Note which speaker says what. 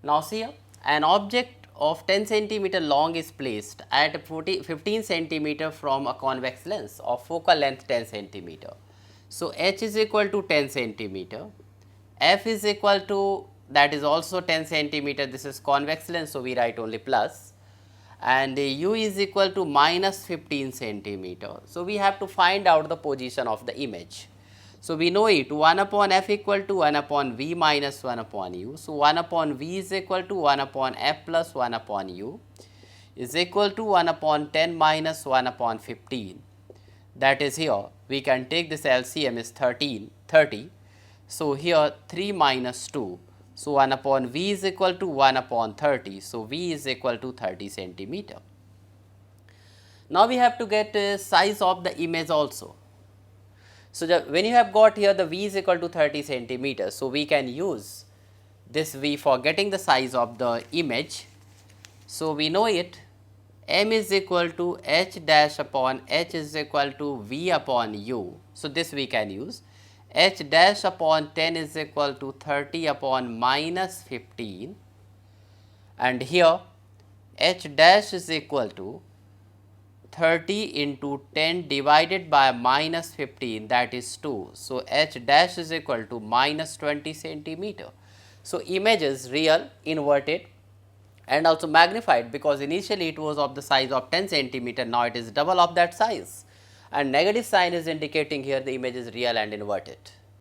Speaker 1: Now see here, an object of 10 centimeter long is placed at 15 centimeter from a convex lens of focal length 10 centimeter. So h is equal to 10 centimeter, f is equal to, that is also 10 centimeter, this is convex lens, so we write only plus, and u is equal to minus 15 centimeter. So we have to find out the position of the image. So we know it, 1 upon f equal to 1 upon v minus 1 upon u. So 1 upon v is equal to 1 upon f plus 1 upon u is equal to 1 upon 10 minus 1 upon 15. That is, here we can take this LCM is 30. So here 3 minus 2. So 1 upon v is equal to 1 upon 30. So v is equal to 30 centimeter. Now we have to get size of the image also. So when you have got here the v is equal to 30 centimeters, so we can use this v for getting the size of the image. So we know it, m is equal to h dash upon h is equal to v upon u. So this we can use, h dash upon 10 is equal to 30 upon minus 15, and here h dash is equal to 30 into 10 divided by minus 15, that is 2. So h dash is equal to minus 20 centimeter. So image is real, inverted and also magnified, because initially it was of the size of 10 centimeter, now it is double of that size, and negative sign is indicating here the image is real and inverted.